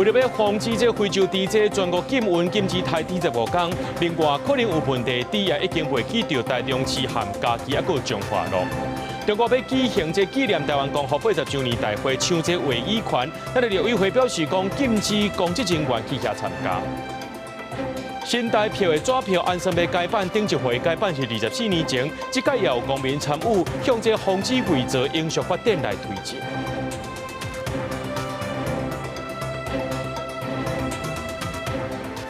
为了要防止这非洲猪这全国禁运禁止台45天，另外可能有问题猪也已经袂去到台中市和嘉义还有彰化咯。中国要举行这纪念台湾共和80周年大会，抢这卫衣权，咱的陆委会表示讲禁止公职人员去遐参加。新台票的纸票按算要改版，顶一回改版是24年前，这届也有公民参与，向这防止伪造英属法典来推进。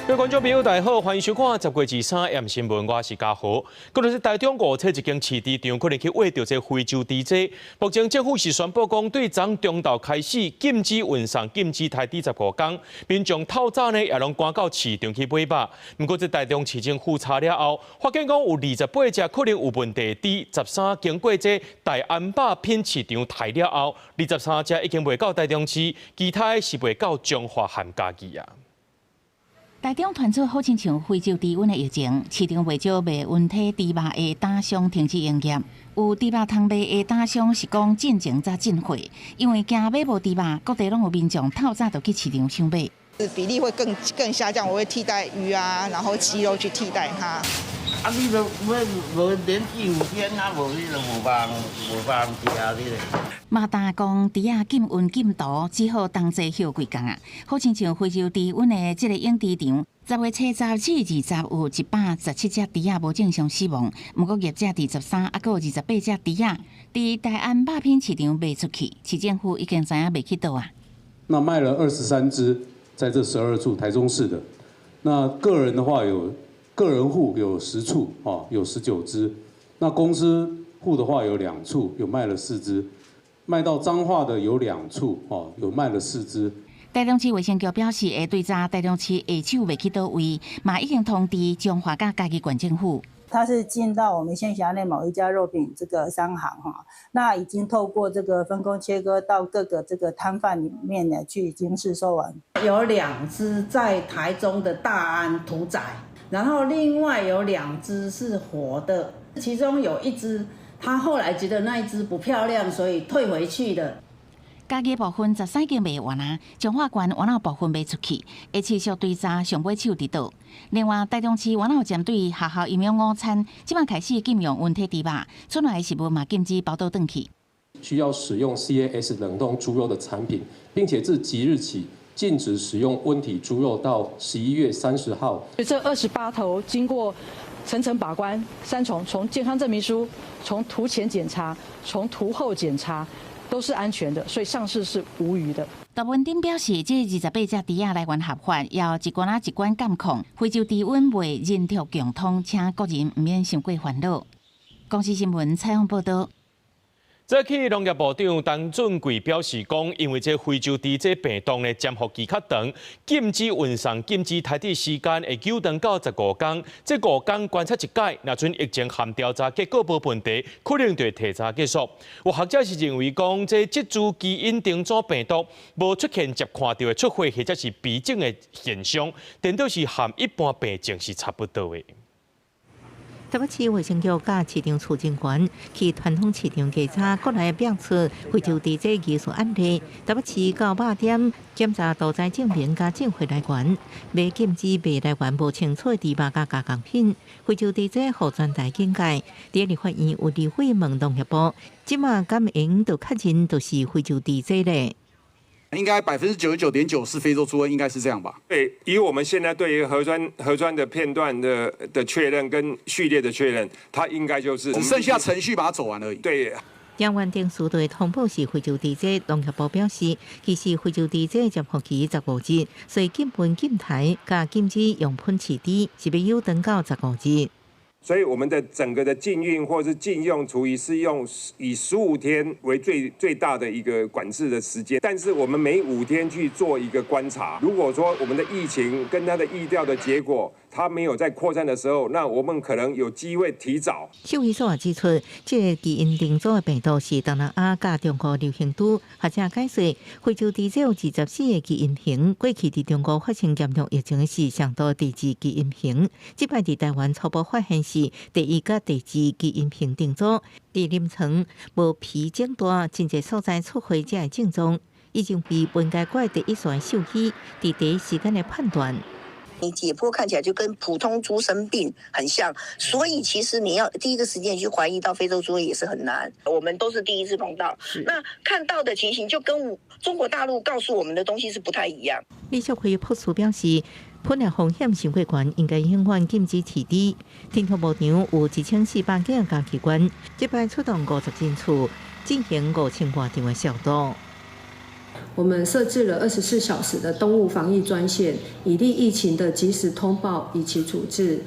各位观众朋友，大家好，欢迎收看10月23日新闻，我是嘉豪。可能是台中5册一间市市场，可能去挖到这非洲猪只。目前政府是宣布讲，对昨中昼开始禁止运送、禁止台15天，民众透早呢也拢赶到市场去买肉。不过，这台中市政府查了后，发现讲有28只可能有问题猪，13经过这大安肉品市场抬了后，23只已经卖到台中市，其他是卖到彰化和嘉义啊。台中传出好亲像非洲猪瘟的疫情，市场为少卖温体猪肉的打商停止营业。有猪肉通卖的打商是讲进前才进货，因为惊买无猪肉，各地拢有民众透早就去市场想买。比例会更下降，我会替代鱼啊，然后鸡肉去替代它。啊，你都无连续5天啊，无你就无办吃啊，你咧。马达讲猪仔禁运禁毒，只好同齐休几工啊。好亲像非洲猪瘟的这个养猪场，10月7、17、20有117只猪仔无正常死亡，不过业者第13，还有28只猪仔，伫大安肉品市场卖出去，市政府已经知影卖去倒啊。那卖了23只，在这12处台中市的。那个人的话有。个人户有10处，有19只。那公司户的话有2处，有卖了4只。卖到彰化的有2处，有卖了4只。台中市卫生局表示，会对查台中市下手卖去倒位，嘛已经通知彰化甲嘉义县政府。它是进到我们县辖内某一家肉品这个商行哈，那已经透过这个分工切割到各个这个摊贩里面呢去已经市售完。有2只在台中的大安屠宰。然后另外有2只是活的，其中有1只，他后来觉得那一只不漂亮，所以退回去了。嘉义部分13间卖完啊，彰化县原有部分卖出去，会持续追查上尾手伫倒。另外，台中市原有针对学校营养午餐，即马开始禁用温体猪肉，出来的食物嘛禁止包倒转去。需要使用 CAS 冷冻猪肉的产品，并且自即日起。禁止使用温体猪肉到11月30号。这28头经过层层把关，3重，从健康证明书、从屠前检查、从屠后检查，都是安全的，所以上市是无虞的。大文丁表示，这28只猪仔来源合法，要一关一关监控，非洲猪瘟袂人畜共通，请国人唔免伤过烦恼。公司新闻采访报道。早起，农业部长陈俊贵表示讲，因为这非洲猪这病毒呢潜伏期较长，禁止运送、禁止台地时间会久长到15天。这5天观察一届，若准疫情含调查结果无问题，可能就会提早结束。有学者是认为讲，这植株基因定组病毒无出现接看到的出血或者是鼻症的现象，颠倒是和一般病症是差不多的。台北市卫生局甲市场处长员去传统市场调查，国内表出非洲猪这技术案例。台北市到8点检查屠宰证明甲进货来源，未禁止卖来源无清楚猪肉甲加工品。非洲猪这互全台警戒。第二法院有立委问农业部，即马敢用就确认就是非洲猪这咧？应该99.9%是非洲猪瘟，应该是这样吧？对，以我们现在对于核酸的片段的确认跟序列的确认，它应该就是我们剩下程序把它走完而已。对。杨元定署对通报是非洲猪这，农业部表示，其实非洲猪这接获期15日，所以禁运禁台加禁止用喷饲猪是要有等到15日。所以我们的整个的禁运或是禁用厨余是用以15天为最大的一个管制的时间，但是我们每5天去做一个观察。如果说我们的疫情跟它的疫调的结果，它没有在扩散的时候，那我们可能有机会提早。秀医所也指出，这个基因定组的病毒是东南亚加中国流行株。学者解释，非洲猪这有24个基因型，过去伫中国发生严重疫情的是上到第2基因型，即摆伫台湾初步发现是第1甲第2基因型定组，伫临床无皮肿大，真侪所在出血才会症状。已经为本届国第一线授予，伫第一时间的判断。你解剖看起来就跟普通猪生病很像，所以其实你要第一个时间去怀疑到非洲猪瘟也是很难。我们都是第一次碰到，那看到的情形就跟中国大陆告诉我们的东西是不太一样。李淑慧朴素表示，喷药风险伤过悬，应该永远禁止饲猪。天空牧场有1400几个家器官，这摆出动50间厝，进行5000多场的消毒。我们设置了24小时的动物防疫专线，以利疫情的及时通报以及处置。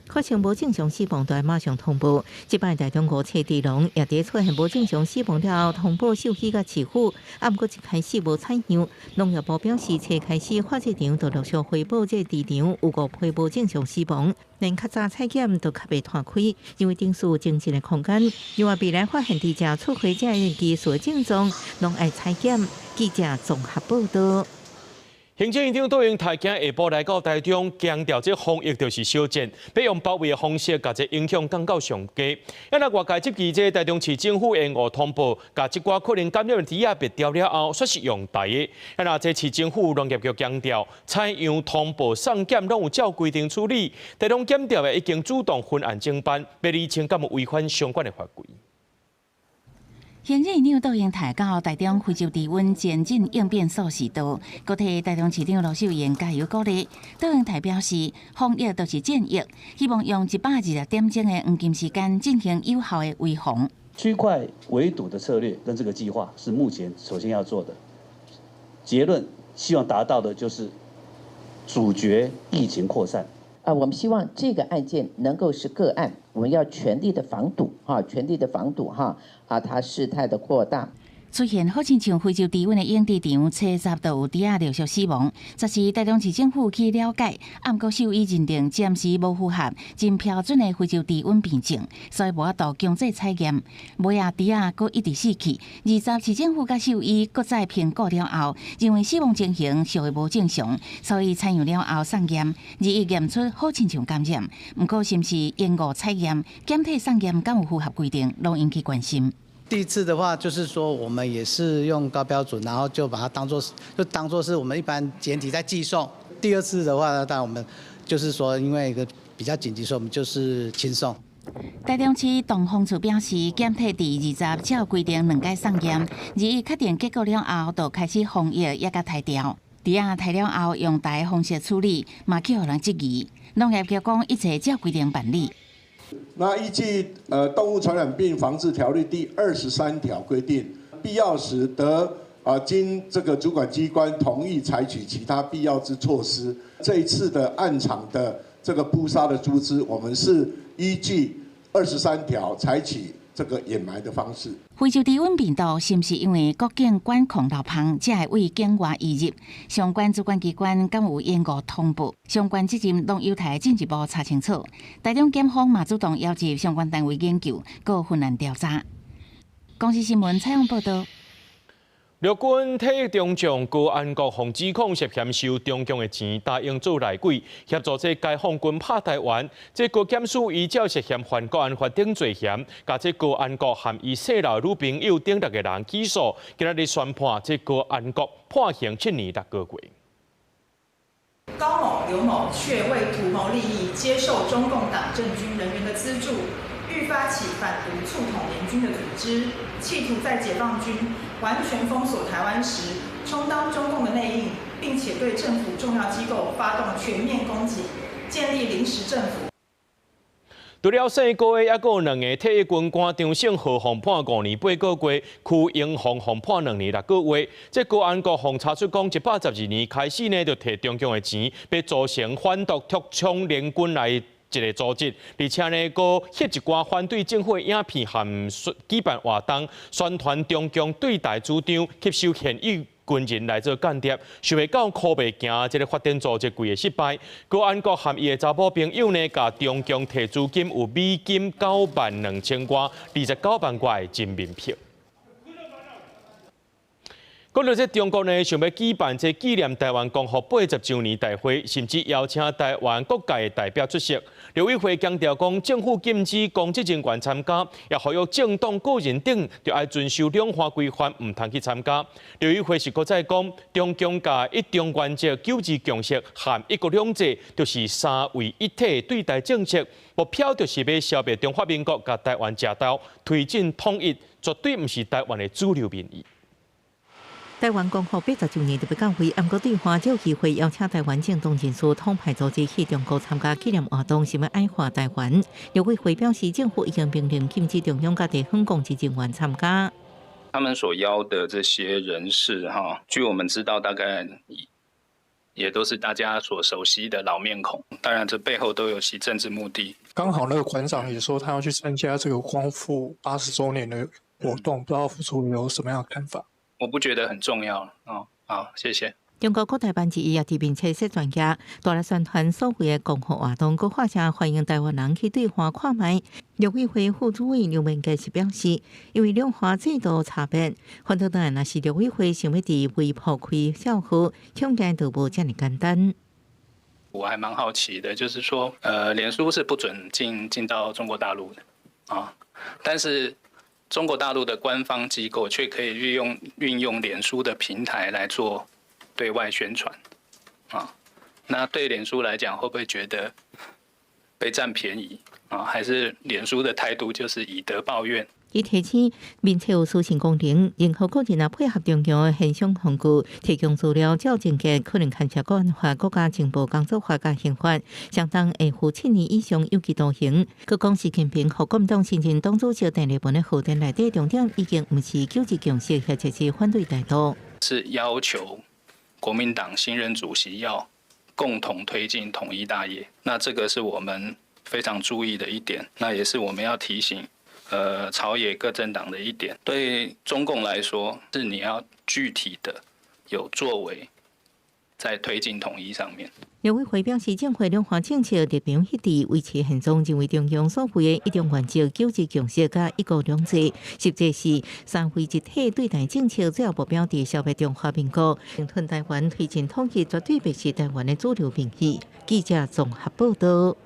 发生无正常死亡，就要马上通报。即摆台中国车地龙也伫出现无正常死亡了后，通报授予甲饲府，啊，毋过一开始无采样。农业部表示，车开始发射场就陆续汇报这地场有5批无正常死亡，连较早采检都较袂摊开，因为定数有精进的空间。另外，未来发现伫遮出回者的技术症状，拢爱采检。记者综合报道。行政院长杜英泰今下晡来到台中，强调这防疫就是小战，要用包围的方式，把这影响降到上低。因为外界即期这台中市政府延误通报，把即寡可能感染的猪仔别掉了后，说是用台的。因为这市政府农业局强调，采样通报送检拢有照规定处理。台中检调的已经主动分案侦办，要厘清敢有违反相关的法规。行政院长杜英泰到台中非洲猪瘟前进应变措施图，佮替台中市长罗秀燕加油鼓励。杜英泰表示，防疫就是战役，希望用120点钟的黄金时间进行有效的围防。区块围堵的策略跟这个计划是目前首先要做的。结论希望达到的就是阻绝疫情扩散。我们希望这个案件能够是个案，我们要全力的防堵全力的防堵它事态的扩大。出现好亲像非洲猪瘟的养殖场，70都有猪仔陆续死亡。这是台中市政府去了解，暗过兽医认定暂时无符合真标准的非洲猪瘟病症，所以无法度强制采验。尾仔猪仔阁一直死去，20市政府甲兽医搁再评估了后，认为死亡情形属于无正常，所以采样了后送验，21验出好亲像感染。不过是毋是延误采验、检体送验敢有符合规定，拢引起关心。第一次的话，就是说我们也是用高标准，然后就把它当作是我们一般检体在寄送。第二次的话呢，当然我们就是说，因为一个比较紧急，所以我们就是轻送。台中市动防处表示，检体第20照规定2届送验，21确定结果了后，就开始防疫也甲抬调。猪仔抬了后，用台方式处理，嘛去互人质疑。农业局讲一切照规定办理。那依据动物传染病防治条例第23条规定，必要时得经这个主管机关同意采取其他必要之措施。这一次的暗场的这个扑杀的猪只，我们是依据23条采取这个掩埋的方式。非洲猪瘟病毒是毋是因为国境管控漏网，才会为境外移入？相关主管机关敢有延误通报？相关责任拢由台进一步查清楚。台中检方嘛主动邀集相关单位研究，搁分案调查。公司新闻采访报道。陆军体育中将高安国防指控涉嫌收中共的钱，答应做内鬼，协助这解放军拍台湾。这高检署依照涉嫌犯国安法等罪嫌，甲这高安国含伊细佬女朋友等6个人起诉。今日宣判这高安国判刑7年6个月。高某、刘某却为图谋利益，接受中共党政军人员的资助，欲发起反独促统联军的组织，企图在解放军完全封锁台湾时，充当中共的内应，并且对政府重要机构发动全面攻击，建立临时政府。除了4个月，还有2个退役军官张姓何洪判5年8个月，邱英宏洪判2年6个月。这高安国洪查出讲，112年开始呢，就摕中共的钱，要组成反独特冲联军来一个组织，而且呢，佫翕一寡反对政府的影片和举办活动，宣传中共对台主张，吸收现役军人来做间谍，想要到苦袂行，这个发展组织规个失败。高安国和伊的查某朋友呢，甲中共摕资金有美金92000多，29万块的真面票。讲到这中国呢，想要举办这纪念台湾光复80周年大会，甚至邀请台湾各界的代表出席。刘委会强调讲，政府禁止公职人员参加，也呼吁政党个人等就要遵守两化规范，唔通去参加。刘委会是搁再讲，中共甲一中原则、九二共识和一国两制，就是三位一体对待政策，目标就是要消灭中华民国甲台湾夹道，推进统一，绝对唔是台湾的主流民意。台湾共和80周年特别晚会，暗过对话召集会邀请台湾政党人士统派组织去中国参加纪念活动，是要爱护台湾。刘委会表示，政府已经命令禁止中央甲地方公职人员参加。他们所邀的这些人士，据我们知道，大概也都是大家所熟悉的老面孔。当然，这背后都有其政治目的。刚好那个馆长也说他要去参加这个光复80周年的活动，不知道副处有什么样的看法？我不觉得很重要好，谢谢。中国国台办之一也提并且说专家，大力宣传所谓的共和活动，佮发声欢迎台湾人去对话看卖。陆委会副主委刘文杰是表示，因为两化制度差别，反倒当然若是陆委会想要伫微博开笑话，恐惊都无这么简单。我还蛮好奇的，就是说，脸书是不准进到中国大陆的但是中国大陆的官方机构却可以运用脸书的平台来做对外宣传那对脸书来讲，会不会觉得被占便宜还是脸书的态度就是以德报怨？伊提醒，并且有私信功能，任何个人也配合中央的现象工具，提供资料较正确，可能牵涉国安法、国家情报工作法甲刑法，相当会负7年以上有期徒刑。佮讲习近平和国民党新任党主席邓丽文的贺电内底重点已经唔是9二共识，或者是反对态度，是要求国民党新任主席要共同推进统一大业。那这个是我们非常注意的一点，那也是我们要提醒朝野各政党的一点。对中共来说，是你要具体的有作为，在推进统一上面。陆委会表示，政府两化政策立场一致，维持现状，认为中央所谓的一中原则、9二共识甲一国两制，实际是三位一体对待政策，主要目标伫消灭中华民国，并吞台湾，推进统一，绝对袂是台湾的主流民意。记者综合报道。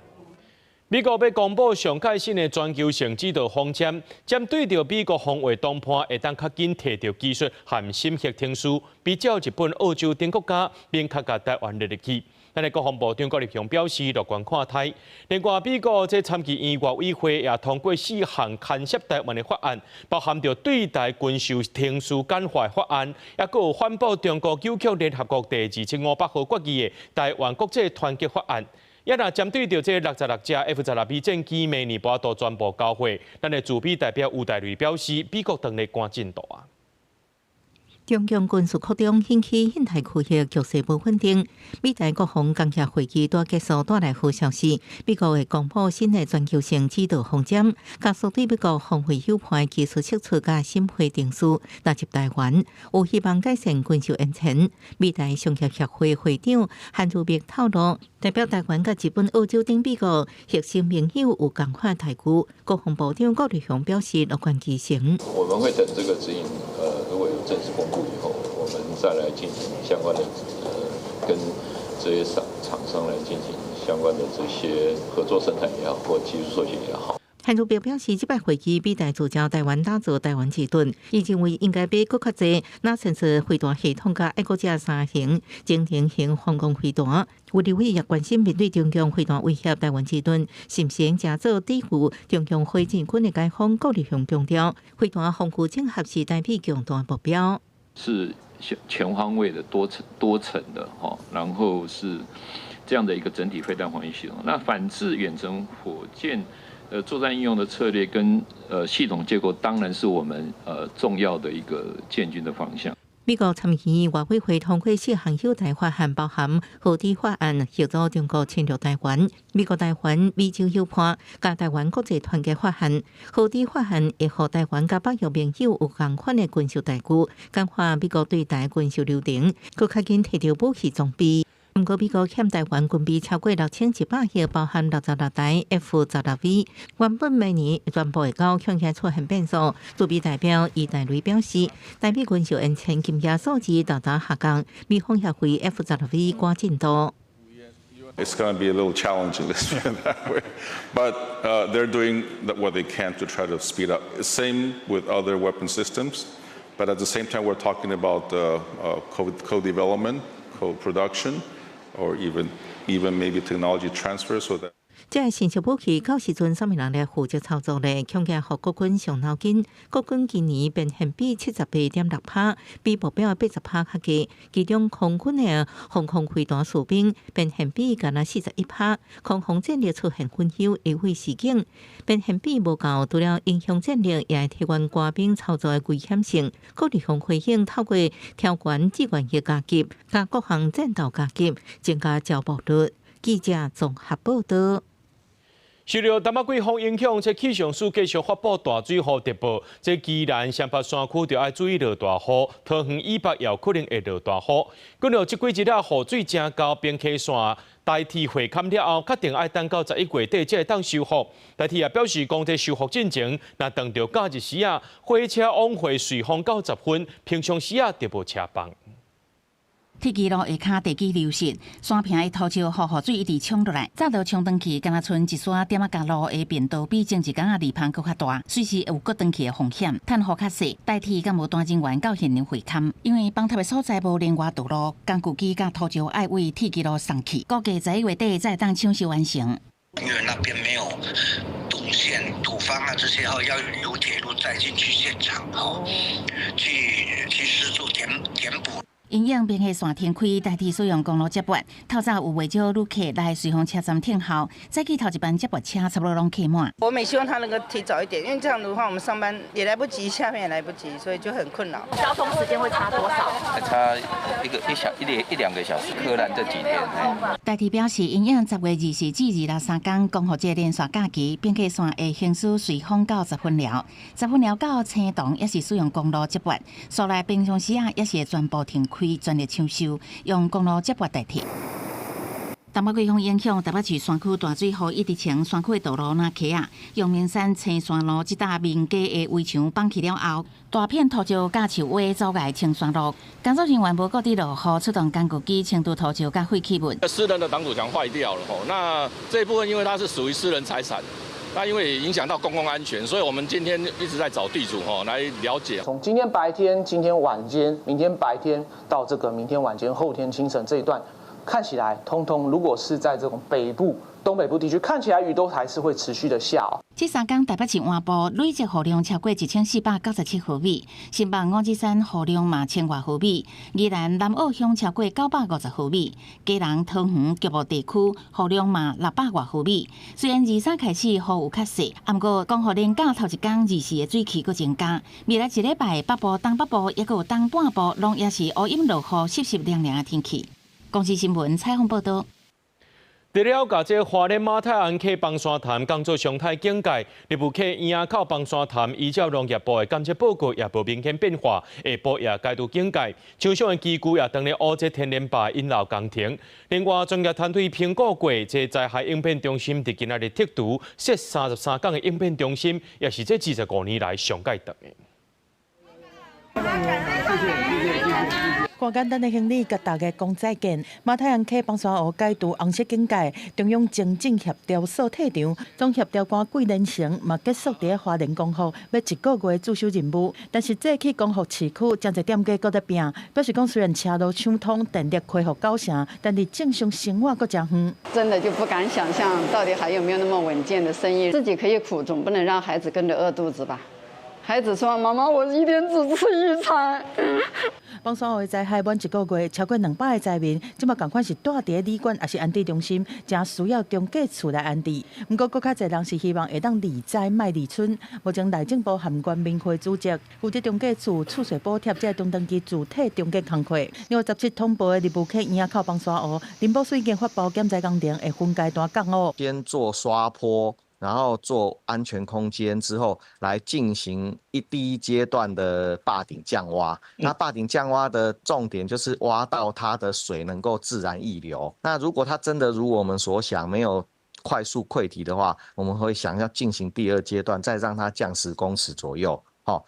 美国要公布上届新的全球性指导方针，针对着美国防卫动判会当较紧摕到技术和审核证书，比较日本、澳洲等国家，免较甲台湾列入去。咱的国防部长郭立雄表示乐观看待。另外，美国这参议院外委会也通过4项牵涉台湾的法案，包含着对待军售停输简化法案，也佫有反驳中国扭曲联合国第275号决议的台湾国际团结法案。也若针对着这66架 F-12B 战机，明年都全部交会。咱的驻美代表吴大瑞表示，美国当然赶进度啊。中共军事扩张引起印太区域局势不稳定。美台国防工业会议刚结束，带来好消息。美国会公布新的全球性指导方针，加速对美国防卫友派技术测试甲审批证书纳入台湾，有希望改善军事安全。美台商业协会会长韩如碧透露，代表台湾甲日本、澳洲等美国核心盟友有共款台股。国防部长郭立雄表示乐观其成。我们会等这个指引，如果有正式公布以后，我们再来进行相关的跟这些厂商来进行相关的这些合作生产也好，或技术授权也好。韩如碧表示，这摆会议美台聚焦台湾打造台湾之盾，伊认为应该比更较济，那甚至飞弹系统甲爱国者3型精灵型防空飞弹。有立委也关心面对中共飞弹威胁台湾之盾，是不是应加做抵御中共火箭军的解放？郭立雄强调，飞弹防护整合是台币强大目标，是全方位的多层的然后是这样的一个整体飞弹防御系统。那反制远程火箭作战应用的策略跟系统结构，当然是我们重要的一个建军的方向。美国参议院外委会通过4项友台法案，包含核地法案，协助中国侵略台湾；美国台湾美洲友派加台湾国际团结法案，核地法案会互台湾甲北约盟友有同款的军事代志，简化美国对台军事流程，更较紧摕到武器装备。不过，美国欠台湾军备超过6100亿，包含66台 F-12V， 原本明年全部会到，恐惊出现变数。驻美代表伊大雷表示，台美军事安全金额数字大大下降，美方协会 F-12V 赶进度。It's going to be a little challenging, let's put it that way. But they're doing what they can to try to speed up. Same with other weapon systems. But at the same time, we're talking about co-development, co-production, or even maybe technology transfer so that. 这个成熟武器到时阵啥物人来负责操作呢？恐惊互国军伤脑筋。国军今年变现比78.6%，比目标80%较低。其中空军的防空飞弹士兵变现比干那41%，空防战力出现混淆、离毁事件，变现比无够，除了影响战力，也会提悬官兵操作的危险性。各地方回应透过调悬志愿役加级，甲各项战斗加级，增加招募率。记者综合报道。受到淡水季风影响，这气象署继续发布大水雨特报。这宜兰双北山区就要注意落大雨，桃园以北也有可能会落大雨。根据这几日啊，雨水正高，并溪线代替会勘了后，确定要等到11月底才会当修复。代替也表示，讲这修复进程，若当到假日时啊，火车往回随风90分，平常时啊，就无车帮。铁基路下骹地基流失，山坪的土石和雨水一直冲落来，早就冲断去，敢若剩一撮点仔角路的变道比前一天啊离棚搁较大，随时有搁断去的风险。趁雨较细，代替敢无单人员到现场会勘，因为崩塌的所在无连外道路，工具机甲土石爱为铁基路送去，估计11月底才当抢修完成。因为那边没有土线、土方啊这些要由铁路再进去现场去施作填补。因应并溪线停开，代替使用公路接驳。透早有未少旅客来随风车站停候，早起头一班接驳车差不多拢客满。我们也希望他能够提早一点，因为这样的话我们上班也来不及，下面也来不及，所以就很困扰。交通时间会差多少？差一两个小时，柯南这几天。代替表示，因应10月24至263天公复节连续假期，并溪线会行驶随风90分寮，10分寮到青洞也是使用公路接驳，所来平常时啊也是全部停开。专力抢修，用公路接驳代替。淡水季风影响，台北市山区大水雨一直从山区的道路那溪啊，阳明山青山路这搭民家的围墙放起了后，大片土石甲树瓦阻碍青山路。工作人员无各地落雨，出动工具机清除土石甲废弃物。私人的挡土墙坏掉了那这一部分因为它是属于私人财产。那因为影响到公共安全，所以我们今天一直在找地主来了解。从今天白天、今天晚间、明天白天到这个明天晚间、后天清晨这一段，看起来通通如果是在这种北部、东北部地区，看起来雨都还是会持续的下。这3天台北市湾部累积雨量超过1497毫米，新北五指山雨量嘛1000外毫米，宜兰南澳乡超过950毫米，基隆桃园局部地区雨量嘛600外毫米。虽然23开始雨有较细，不过讲雨连假头一天24的水气佫增加，未来一礼拜北部、东北部也佫有东半部拢也是乌阴落雨、湿湿凉凉的天气。公司新闻采访报道。除了甲这花莲马太安溪崩山潭工作常态警戒，日部溪堰口崩山潭依照农业部的监测报告，也无明显变化，下晡也解除警戒。厂商的机具也当咧乌这天然坝引流工程。另外，专业团队评估过，这灾害应变中心伫今仔日剔除设33天的应变中心，也是这25年来上界长的。更简单的行李，甲大家讲再见。马太安溪崩山湖解除红色警戒，中央政政协调所退场，总协调官桂连成嘛结束伫花莲光复要1个月驻守任务。但是这去光复市区，真侪店家搁在拼，表示讲虽然车路畅通，电力恢复90成，但是正常生活搁真远。真的就不敢想象，到底还有没有那么稳健的生意？自己可以苦，总不能让孩子跟着饿肚子吧？孩子说：“妈妈，我一天只吃1餐。”崩山湖的灾害满1个月，超过200个灾民，即马共款是住伫旅馆，也是安置中心，正需要中介厝来安置。不过，搁较侪人是希望会当离灾卖离村。目前内政部含关民会主席负责中介厝厝税补贴，这中长期主体中介工课。6月17通报的日部溪堰口崩山湖，林保署已经发布减灾工程会分阶段降雨。先做刷坡。然后做安全空间之后，来进行第一阶段的坝顶降挖。那坝顶降挖的重点就是挖到它的水能够自然溢流。那如果它真的如我们所想没有快速溃堤的话，我们会想要进行第2阶段，再让它降10公尺左右。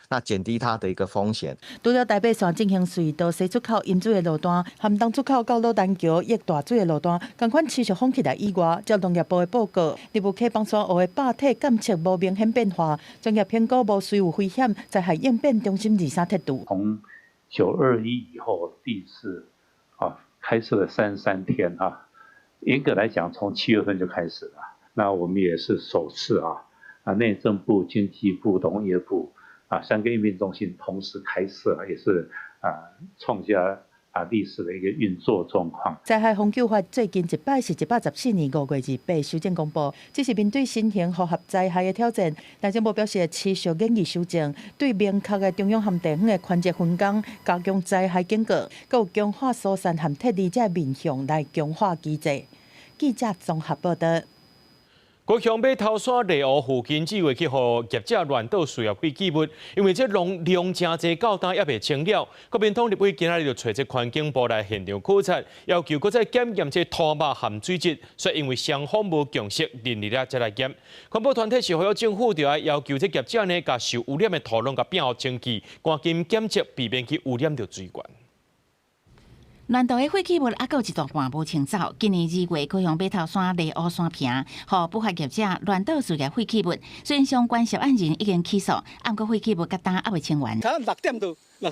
那减低它的一个风险。除了台北线进行隧道西出口引水的路段，含东出口到罗丹桥溢大水的路段，同款持续封起来以外，照农业部的报告，立务溪帮山湖的坝体监测无明显变化，专业评估无随有危险，灾害应变中心23铁度。从921以后第一次开设了33天严格来讲，从7月份就开始了。那我们也是首次内政部、经济部、农业部3个应变中心同时开设，也是创下历史的一个运作状况。灾害防救法最近一摆是114年5月28修正公布，这是面对新型复合灾害的挑战。内政部表示，持续研议修正，对明确的中央和地方的权责分工，加强灾害警告，还有强化疏散和撤离这面向来强化机制。记者综合报道。高雄北头山内湖附近只会去互业者乱倒输入废弃物，因为这量真济，到今也未清了。国民党立委今仔日就找这环境部来现场考察，要求搁再检验这土木含水质，说因为双方无共识，连日再来检。环保团体是呼吁政府就要求这业者呢，把受污染的土壤甲变好清气，赶紧检测，避免去污染到水源。乱倒的废弃物还有一大半无清走。今年2月，高雄北头山内湖山坪，互不法业者乱倒输入废弃物。虽然相关涉案人已经起诉，不过废弃物甲单还未清完。6点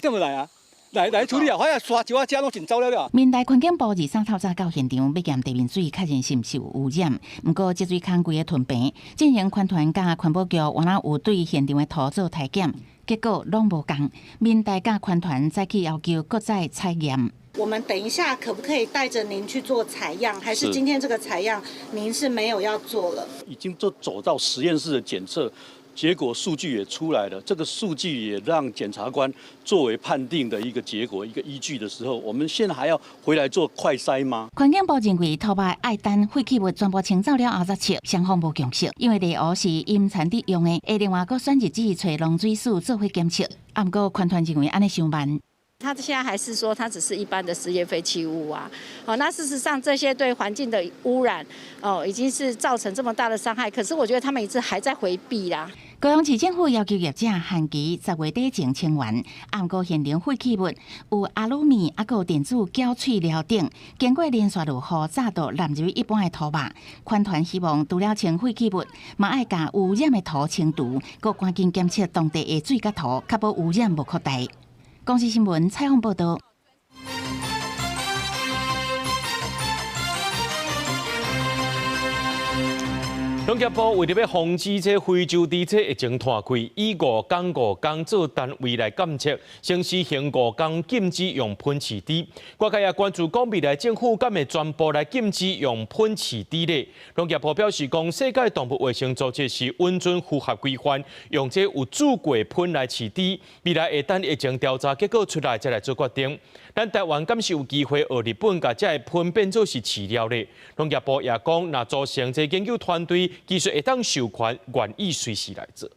就来啊，来处理啊！哎呀，沙石啊，遮拢尽走了。民代环境部23透早到现场，要检地面水确认是毋是有污染。不过，这水坑规个屯平，进行环团甲环保局原来有对现场的土做体检，结果拢无共。民代甲环团再去要求搁再采验。我们等一下可不可以带着您去做采样？还是今天这个采样您是没有要做了？已经都走到实验室的检测，结果数据也出来了。这个数据也让检察官作为判定的一个结果、一个依据的时候，我们现在还要回来做快筛吗？环境部认为，土木爱等废弃物全部清走了后再测，双方无共识。因为内湖是阴产地用的，会另外搁选日子找农水署做伙检测。不过，环团认为安尼伤慢。他现在还是说它只是一般的实验废弃物啊，那事实上这些对环境的污染，已经是造成这么大的伤害。可是我觉得他们一直还在回避啦。高雄市政府要求业者限期10月底前清完，不过现场废弃物有阿鲁米、有电子胶脆料等，经过连续落雨早都淋入一般的土木。环团希望除了清废弃物，嘛爱将污染的土清除，搁赶紧检测当地的水甲土，确保污染无扩大。公视新闻采访报道。农业部为了要防止这非洲猪只疫情摊开，以5天做单位来监测，先实行5天禁止用喷饲猪。外界也关注讲未来政府敢会全部来禁止用喷饲猪呢？农业部表示，讲世界动物卫生组织是允准符合规范，用这有注过喷来饲猪。未来会等疫情调查结果出来再来做决定。咱台湾敢是有机会学日本把这喷变做是饲料呢？农业部也讲，若组成这研究团队。技术会当授权，愿意随时来做。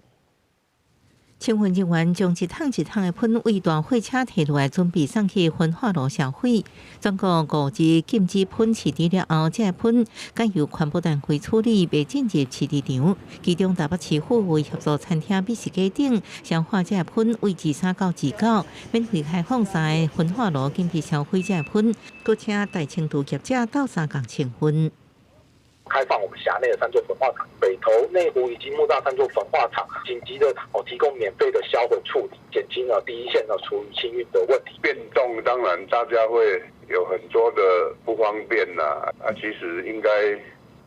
清运人员将一桶一桶的喷为大货车提落来，准备送去焚化炉烧毁。全国5日禁止喷饲猪了后，这喷该由环保单位处理，未进入饲猪场。其中台北市府为协助餐厅、美食家等消化这喷为23到29，免费开放3个焚化炉，禁止烧毁这喷，搁请大清除业者到3港清运。开放我们辖内的3座焚化厂，北投、内湖以及木栅3座焚化厂，紧急的提供免费的销毁处理，减轻了第一线的处理清运的问题。变动当然大家会有很多的不方便啦，其实应该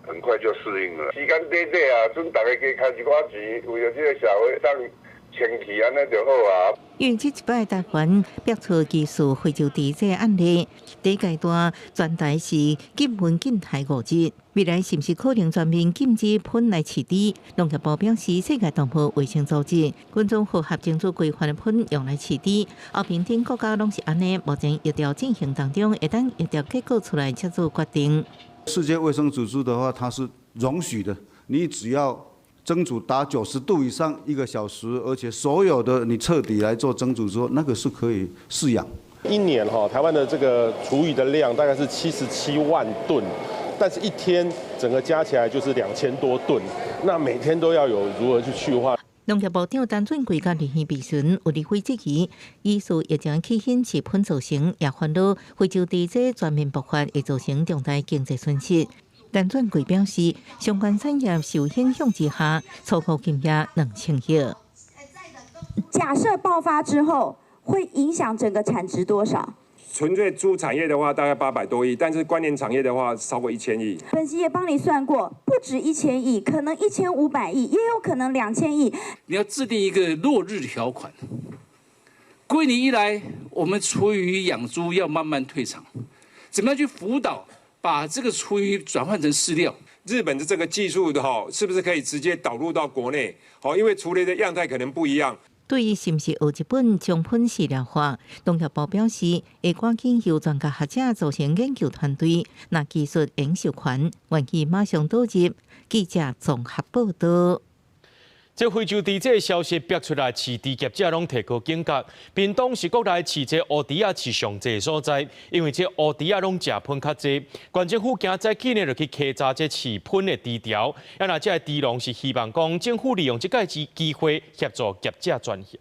很快就适应了。时间短短啊，准大家加开一寡钱，为了这个社会当清气安尼就好啊。因为这一摆台湾爆出疑似非洲猪这案例，第一阶段全台是禁喷禁抬5日。未来是不是可能全面禁止喷来饲猪？农业部表示，世界动物卫生组织均总符合政府规范的喷用来饲猪，后边等国家拢是安尼。目前疫调进行当中，会等疫调结果出来才做决定。世界卫生组织的话，它是容许的，你只要蒸煮达90度以上1个小时，而且所有的你彻底来做蒸煮之后，那个是可以饲养。一年台湾的这个厨余的量大概是77万吨。但是一天整个加起来就是2000多吨，那每天都要有如何去去化。农业部长陈俊贵甲联系秘书有理会质疑，医师疫情起因是喷造成，也烦恼非洲猪瘟全面爆发会造成重大经济损失。陈俊贵表示，相关产业受影响之下，出口金额2000亿。假设爆发之后，会影响整个产值多少？纯粹猪产业的话，大概800多亿，但是关联产业的话，超过1000亿。分析也帮你算过，不止1000亿，可能1500亿，也有可能2000亿。你要制定一个落日条款。归你一来，我们厨余养猪要慢慢退场，怎么样去辅导，把这个厨余转换成饲料？日本的这个技术的是不是可以直接导入到国内？因为厨余的样态可能不一样。对于是毋是学日本将喷饲料化，农业部表示会赶紧由专家学者组成研究团队，那技术应授权，愿意马上导入。记者综合报道。这非洲猪瘟消息逼出来，饲猪业者拢提高警觉。屏东是国内饲这乌猪仔饲上济所在，因为这乌猪仔拢食喷较济。县政府今早起呢就去稽查这饲喷的猪条，也那这猪农是希望讲政府利用这个机会协助业者转型。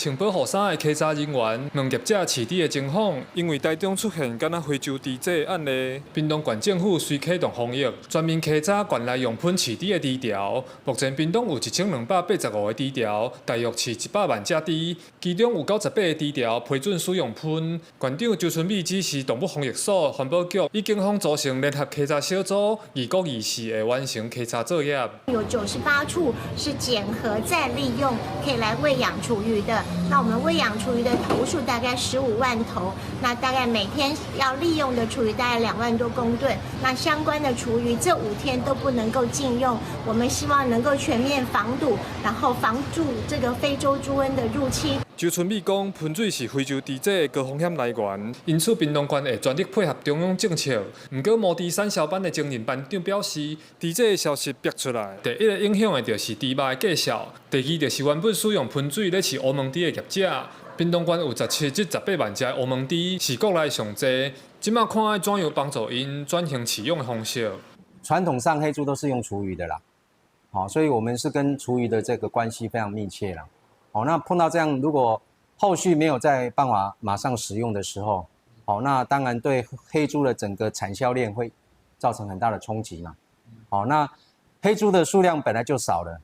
穿保护衫的稽查人员问业者饲猪的情况，因为台中出现敢若非洲猪瘟案例，屏东县政府遂启动防疫，专门稽查县内用喷饲猪的猪条。目前屏东有1285个猪条，大约饲100万只猪，其中有98个猪条批准使用喷。县长周春美指示动物防疫所、环保局与警方组成联合稽查小组，2国2市会完成稽查作业。有98处是检核再利用，可以来喂养厨余的。那我们喂养厨余的头数大概15万头，那大概每天要利用的厨余大概2万多公吨。那相关的厨余这5天都不能够禁用，我们希望能够全面防堵，然后防住这个非洲猪瘟的入侵。周春美讲，喷水是非洲猪瘟的高风险来源，因此屏东县会全力配合中央政策。不过，毛猪产销班的经营班长表示，猪瘟的消息逼出来，第一个影响的就是猪肉的价销，第二就是原本使用喷水咧饲乌毛猪的业者。屏东县有17至18万只乌毛猪，是国内上济。即马看要怎样帮助因转型饲养的方式。传统上黑猪都是用厨余的啦，所以我们是跟厨余的这个关系非常密切啦。那碰到这样，如果后续没有在办法马上使用的时候，那当然对黑猪的整个产销链会造成很大的冲击嘛。那黑猪的数量本来就少了，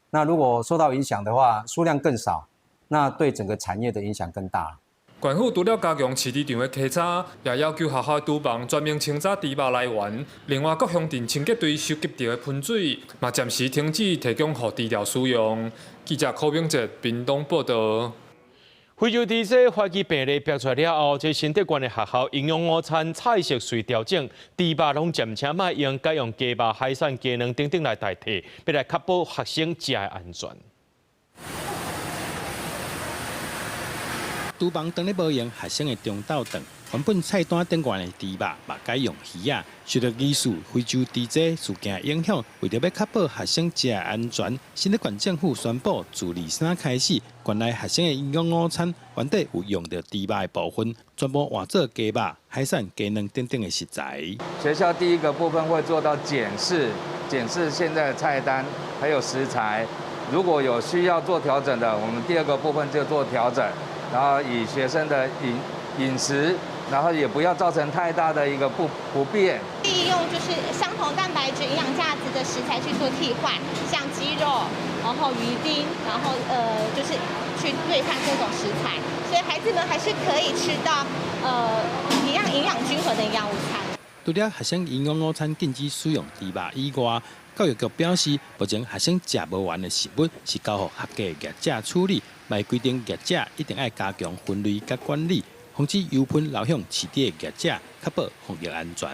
那如果受到影响的话，数量更少，那对整个产业的影响更大。县府除了加强饲猪场的稽查，也要求学校厨房专门清查猪肉来源。另外，各乡镇清洁队收集到的喷水，嘛暂时停止提供给猪条使用。记者柯炳哲，屏东报道。非洲猪瘟花期病例逼出来了后，这新德县的学校营养午餐菜色随调整，猪肉拢渐渐卖用，改用鸡肉、海产、鸡卵等等来代替，要来确保学生食的安全。厨房当咧无用学生的中昼顿，原本菜单顶悬的猪肉，嘛改用鱼啊。受到疑似非洲猪瘟事件影响，为着要确保学生食的安全，新德县政府宣布，自23开始，县内学生的营养午餐原底有用到猪肉的部分，全部换做鸡肉、海产、鸡卵等等的食材。学校第一个部分会做到检视现在的菜单还有食材，如果有需要做调整的，我们第二个部分就做调整。然后以学生的饮食，然后也不要造成太大的一个不便。利用就是相同蛋白质、营养价值的食材去做替换，像鸡肉，然后鱼丁，然后就是去兑换各种食材，所以孩子们还是可以吃到一样营养均衡的营养午餐。除了学生营养午餐禁止使用猪肉以外，教育局表示，目前学生食不完的食物是交予合格业者处理。卖规定业者一定要加强分类及管理，防止油喷流向饲猪的业者，确保防疫安全。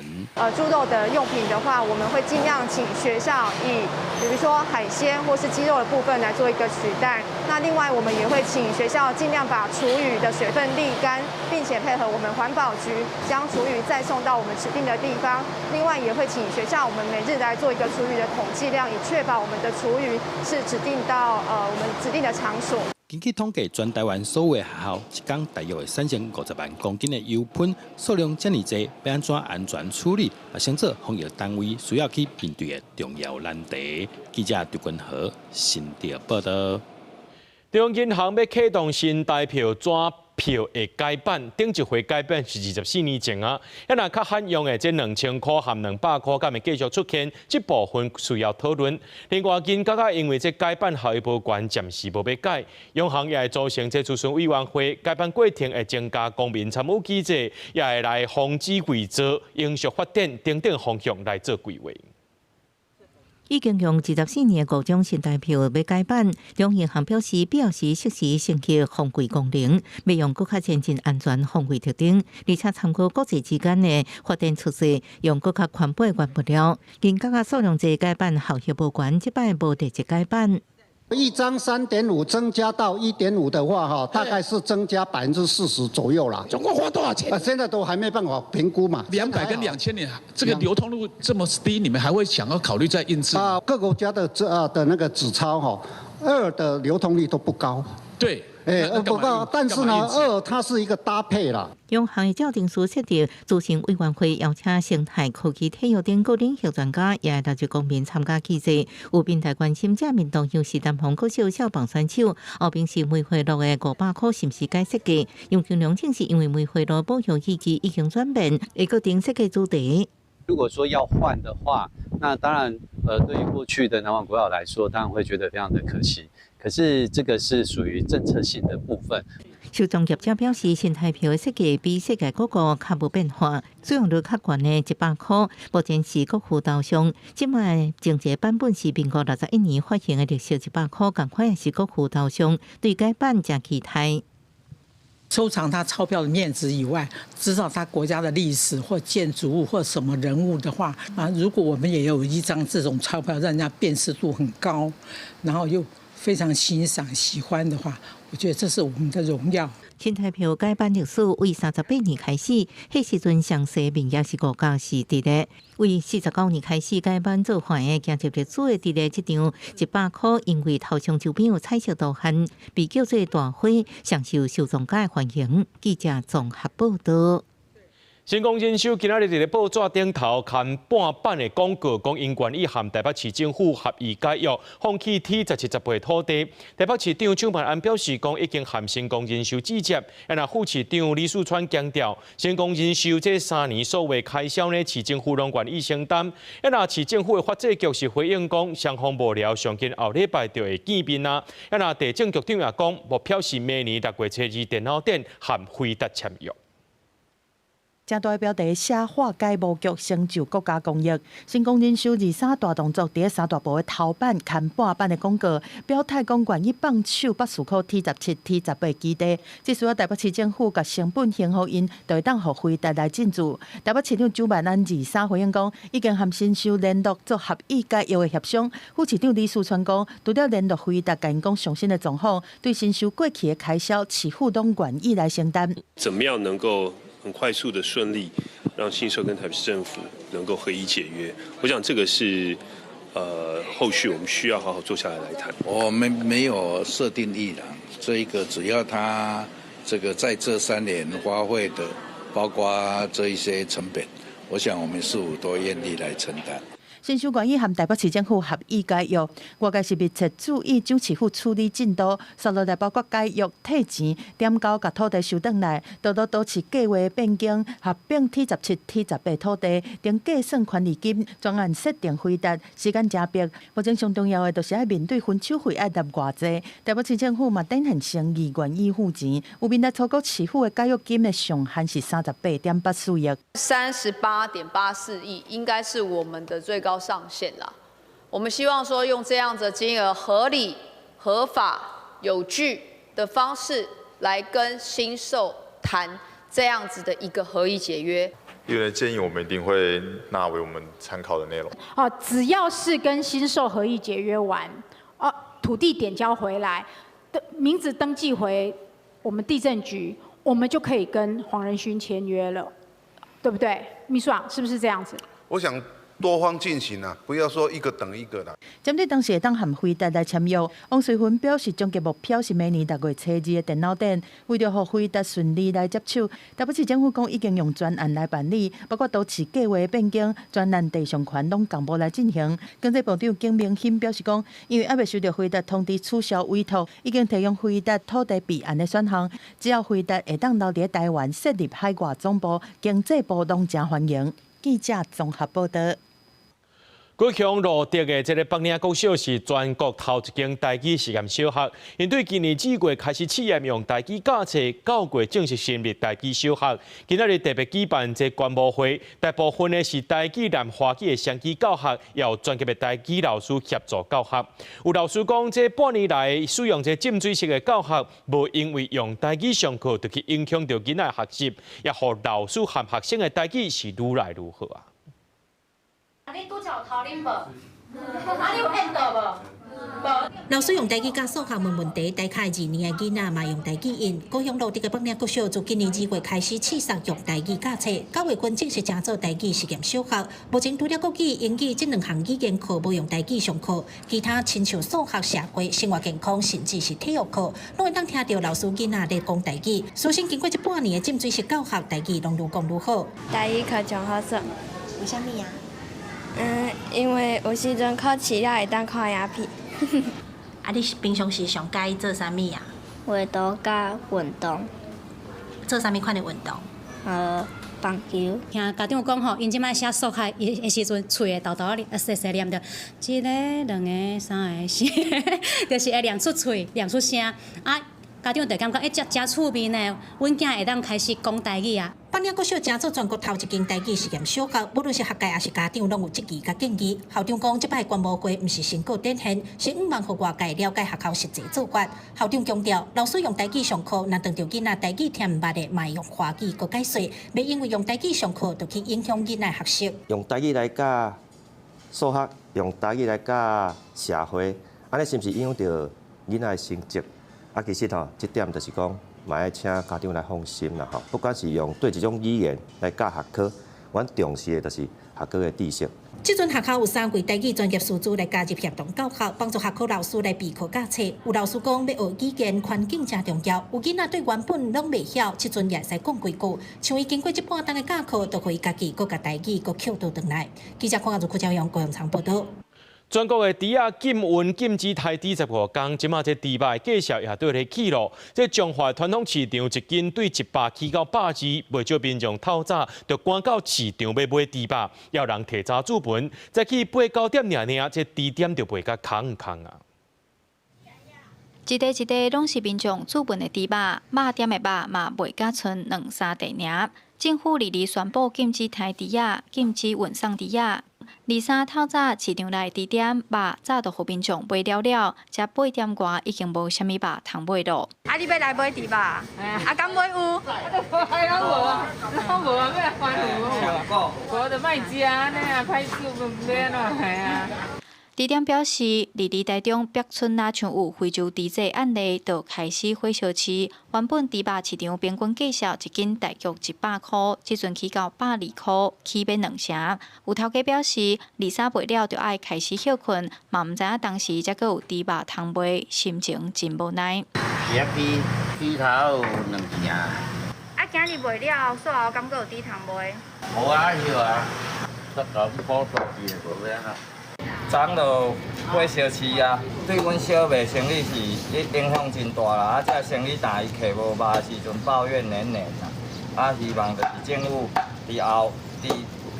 猪肉的用品的话，我们会尽量请学校以比如说海鲜或是鸡肉的部分来做一个取代。那另外我们也会请学校尽量把厨余的水分沥干，并且配合我们环保局将厨余再送到我们指定的地方。另外也会请学校我们每日来做一个厨余的统计量，以确保我们的厨余是指定到我们指定的场所。根据统计，全台湾所有学校一天大约会产生50万公斤的油喷，数量这么多，要安怎安全处理？也成做防疫单位需要去面对的重要难题。记者刘君豪新竹报道。中银行要启动新台票纸票的改版，顶一回改版是24年前啊，那较罕用的这2000块含200块，敢会继续出现？这部分需要讨论。另外，金价格因为这改版效益无悬，暂时无要改。央行也会组成这咨询委员会，改版过程会增加公民参与机制，也会来防止伪造、永续发展等等方向来做规划。已经用24年的5种新台票要改版，中银行表示适时升级防伪功能，要用更加先进安全防伪特点，而且参考国际之间的发展趋势，用更加宽版原物料。金价数量这改版效益无悬，这摆无地一改版。一张3.5增加到1.5的话，大概是增加40%左右啦。总共花多少钱？现在都还没办法评估嘛。200跟2000年，这个流通率这么低，你们还会想要考虑再印制？各国家的那个纸钞2的流通率都不高。对。不过，但是呢，2它是一个搭配啦。央行的校定书设立咨询委员会，邀请生态、科技、体育等各领域专家，也来自公民参加机制。有平台关心这民党由是南方国小校棒选手，后边是梅花鹿的500块是不是该设计？杨金良正是因为梅花鹿保育议题已经转变，会决定设计主题。如果说要换的话，那当然，对于过去的南方国小来说，当然会觉得非常的可惜。可是这个是属于政策性的部分。受众业者表示，新台票的设计比世界各国较无变化，使用率较悬的100块，目前是国辅导上。即卖政策版本是民国61年发行的绿色100块，同款也是国辅导上，对改版真期待。收藏它钞票的面值以外，知道它国家的历史或建筑物或什么人物的话，如果我们也有一张这种钞票，让人家辨识度很高，然后又非常欣赏、喜欢的话，我觉得这是我们的荣耀。新台票改版历史为38年开始，迄时阵详细名也是5家是伫咧。为49年开始改版做换的，加入历史的伫咧这张100块，因为头上周边有彩色图案，被叫做大花，享受受众家的欢迎。记者综合报道。新光人寿今仔日伫咧报纸顶头刊半版的广告，讲因愿意和台北市政府合意解约，放弃T17十倍土地。台北市长蒋万安表示，讲已经和新光人寿致接。那副市长李树川强调，新光人寿这3年所谓开销呢，市政府拢愿意承担。那市政府的发展局是回应讲，双方无聊，上近后礼拜就会见面啊。那地政局长也讲，目标是明年6月初2电脑店和辉达签约。正代表第社化解务局成就国家公益，新光人寿23大动作，第3大部的头版看半版的广告，表态讲愿意放手把市区T17、T18基地，只需要台北市政府甲成本还互因，就会当互辉达来进驻。台北市长蒋万安23回应讲，已经和新寿联络做合意解约的协商。副市长李树川讲，除了联络辉达，因讲上新的状况，对新寿过去的开销，市府都愿意来承担。怎么样能够很快速的顺利，让新社跟台北市政府能够合意解约？我想这个是后续我们需要好好坐下来谈。我们没有设定议栏，这一个只要他这个在这3年花费的，包括这一些成本，我想我们市府都愿意来承担。新寿愿意和台北市政府合意解约，外界是密切注意蒋市府处理进度，接落来包括解约、退钱、点交、甲土地收回来，都市计划变更、合并T17、T18土地，等计算权利金，专案设定回答，时间真迫。目前上重要的就是要面对分手费要纳偌济，台北市政府嘛等很诚意愿意付钱，有面来初估市府的解约金的上限是38.84亿，38.84亿应该是我们的最高上限啦。我们希望说用这样的金额合理、合法、有据的方式来跟新寿谈这样子的一个合意解约。议员的建议我们一定会纳为我们参考的内容。只要是跟新寿合意解约完，土地点交回来，名字登记回我们地政局，我们就可以跟黄仁勋签约了，对不对？秘书长是不是这样子？我想多方进行啊，不要说一个等一个啦。针对当时会当和辉达来签约，王瑞芬表示，终极目标是明年6月初2的电脑展，为了让辉达顺利来接手，台北市政府讲已经用专案来办理，包括都市计划变更、专案地上权拢同步来进行。经济部长景明欣表示讲，因为还未收到辉达通知取消委托，已经提供辉达土地备案的选项，只要辉达会当留伫台湾设立海外总部，经济部拢真欢迎。记者综合报道。高雄落地的这个北岭国小是全国头一间台语实验小学，因对今年4月开始试验用台语教册，9月正式成立台语小学。今仔日特别举办这观摩会，大部分的是台语南华语的双语教学，也有专业的台语老师协助教学。有老师讲，这半年来使用这浸水式的教学，无因为用台语上课就去影响到囡仔学习，也让老师和学生的台语是愈来愈好啊。你拄则有头啉无？你有印度无？老师用台语教数学问问题，大概2年的囡仔嘛用台语应。高雄落地的北岭国小自今年2月开始试上用台语教册，9月份正式乘做台语实验小学。目前除了国语、英语这2项语言课无用台语上课，其他亲像数学、社会、生活健康，甚至是体育课，拢会当听到老师囡仔在讲台语。所幸经过这半年的浸水式教学，台语拢愈讲愈好。台语课上好耍。为什么呀？因为有时阵考试了会当看影片。啊，你平常时上介意做啥物啊？画图甲运动。做啥物款的运动？棒球。听家长讲吼，因即摆写数学的时阵，喙会豆豆细细念着1个、2个、3个、4个，就是会念出喙，念出声啊。家长就感觉真趣味呢，阮囝会当开始讲台语啊。北岭国小乘做全国头一间台语实验小学，无论是学界也是家长，拢有积极甲建议。校长讲，这摆观摩会毋是成果展现，是希望互外界了解学校实际做法。校长强调，老师用台语上课，若当着囡仔台语听毋捌的，嘛用华语搁解说，袂因为用台语上课就去影响囡仔学习。用台语来教数学，用台语来教社会，安尼是毋是影响到囡仔的成绩？其实这点就是讲，嘛要请家长来放心啦吼。不管是用对一种语言来教学科，阮重视的就是学科的知识。这阵学校有3位台语专业师资来加入协同教学，帮助学科老师来备课教册。有老师讲，要学语言环境真重要。有囡仔对原本拢袂晓，这阵也会使讲几句。像伊经过这半冬的教课，都可以家己搁甲台语搁扣倒转来。记者看下朱朝阳高雄场报道。全国的猪仔禁运禁止台猪15天，即马这猪肉介绍也对咧起落。这中华传统市场一斤对100起到120，未少民众透早就赶到市场要买猪肉，要人提早注本，再去8、9点尔，这猪点就卖甲空啊！一地拢是民众注本的猪肉，肉店的肉嘛卖甲剩2、3地尔。政府22宣布禁止台猪仔，禁止运送猪仔。23透早市场内猪点肉早就互民众买了了，才8点外已经无啥物肉通买咯。啊，你要来买猪肉？啊，敢买有？拢无啊，要来翻有。我就卖食安尼啊，歹煮要安怎系啊？猪店表示，22台中北村那像有非洲猪这案例，就开始火烧市。原本猪肉市场平均价售一斤大约100块，即阵起到120块，起变2成。有头家表示，23卖了就爱开始休困，嘛毋知影当时才阁有猪肉通卖，心情真无奈。猪头2件。啊，今日卖了，煞后敢阁有猪通卖？无啊，有啊，都咁补助钱无要啊。昨就火烧市啊，对阮小卖生意是影响真大啦。啊，这生意大，伊客无肉的时阵抱怨连连啦。啊，希望就是政府伫后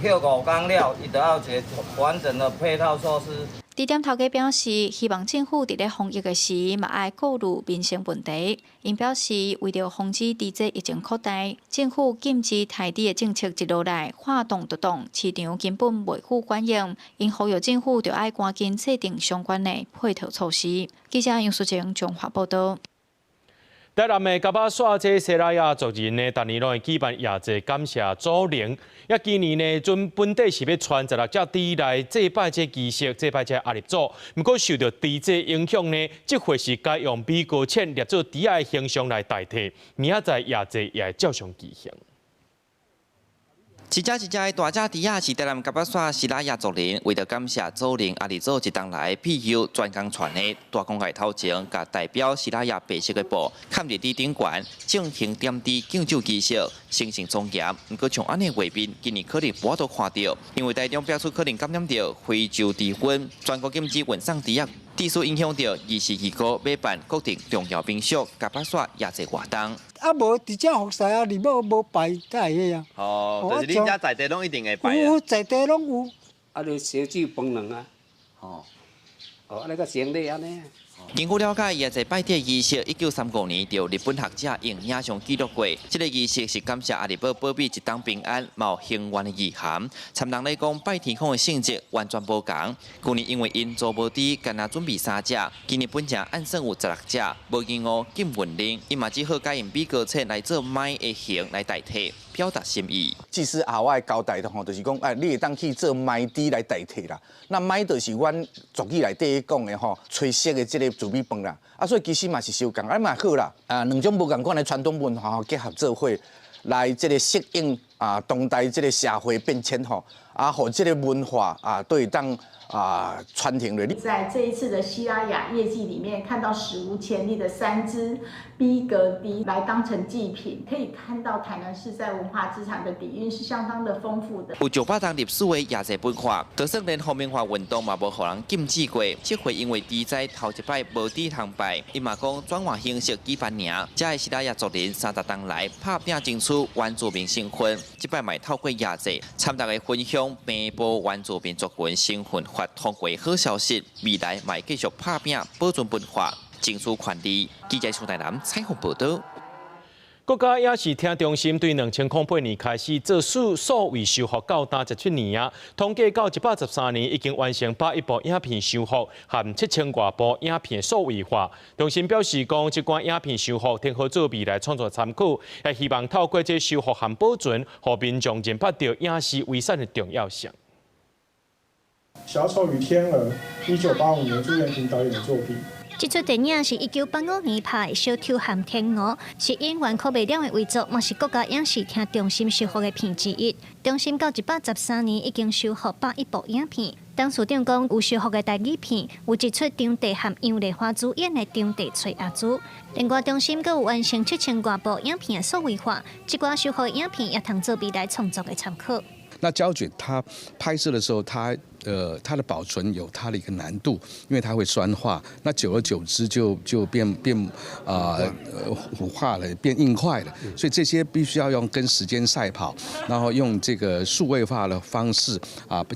休5天了，伊就要一个完整的配套措施。猪店头家表示，希望政府伫咧防疫的时，嘛爱顾虑民生问题。因表示，为了防止猪只疫情扩大，政府禁止台猪的政策一落来，话动就动，市场根本袂赴管用。因呼吁政府就爱赶紧制定相关的配套措施。记者杨淑晴综合报道。台南的甲巴煞这西拉雅族人呢，逐年拢会举办夜祭感谢祖灵。也今年呢，准本地是要传16只猪来祭拜这仪式，祭拜这阿立祖。不过受到猪这影响呢，这回是该用美国犬列做猪仔的形象来代替。明仔载夜祭也会照常举行。一只一只的大只猪仔是台南甲巴煞西拉雅族人为着感谢祖灵阿里祖一冬来庇佑专工传的大公街头前，甲代表西拉雅白色的布嵌入伫顶悬，进行点滴敬酒仪式，神圣庄严。不过像安尼画面，今年可能无法度看到，因为台中表示可能感染到非洲猪瘟，全国禁止运送猪仔。地数影响到仪式仪哥要办各地重要民俗，甲巴煞也侪活动。啊，无直接服侍啊，你无拜才会个啊。哦，就是恁遮在地拢一定会拜啊。有在地拢有。啊，就烧酒饭卵啊。哦，啊，那个行礼安尼。经过了解，也在拜祭仪式，1935年由日本学者用影像记录过。这个仪式是感谢阿里宝保庇一冬平安、冒幸运的意涵。参人来讲，拜天空的性质完全无同。去年因为因做无滴，干那准备3只，今年本正按算有16只，无延误禁运令。因嘛只好改用比高尺来做麦的形来代替，表达心意。祭司后我交代的吼，就是讲，你会当去做麦滴来代替啦。那麦就是阮俗语内底讲的吼，炊色的这个煮米饭啦。啊，所以其实嘛是相共，啊嘛好啦。两种无共款的传统文化结合做伙，来这个适应当代这个社会变迁吼，和这个文化对当传承落去。在这一次的西拉雅业绩里面，看到史无前例的3只逼格低来当成祭品，可以看到台南市在文化资产的底蕴是相当的丰富的。有900张历史的亚洲文化，就算连方面化运动嘛无互人禁止过。这回因为猪仔头一摆无地通拜，伊嘛讲转换形式举办尔，才会西拉雅族人30冬来拍拼争取原住民身份。这摆嘛透过亚洲参大家分享平保原住民族群身份法通过好消息，未来嘛继续拍拼保存文化。争取权利。记者苏台南采访报道。国家影视厅中心对2008年开始做数位修复到37年啊，统计到113年已经完成81部影片修复和7000多部影片数位化。中心表示讲，这款影片修复挺好做未来创作参考，也希望透过这修复和保存，让民众认识到影视遗产的重要性。小丑与天鹅，1985年朱延平导演的作品。这出电影是1985年拍的《小丑和天鹅》，是演员可袂了的遗作，嘛是国家影视厅中心修复的片之一。中心到113年已经修复81部影片。董事长讲，有修复的台语片，有一出张帝和杨丽花主演的《张帝找阿珠》。另外，中心阁有完成7000多部影片的数位化，这寡修复的影片也通做未来创作的参考。那胶卷它拍摄的时候，它的保存有它的一个难度，因为它会酸化，那久而久之就变糊化了，变硬块了，所以这些必须要用跟时间赛跑，然后用这个数位化的方式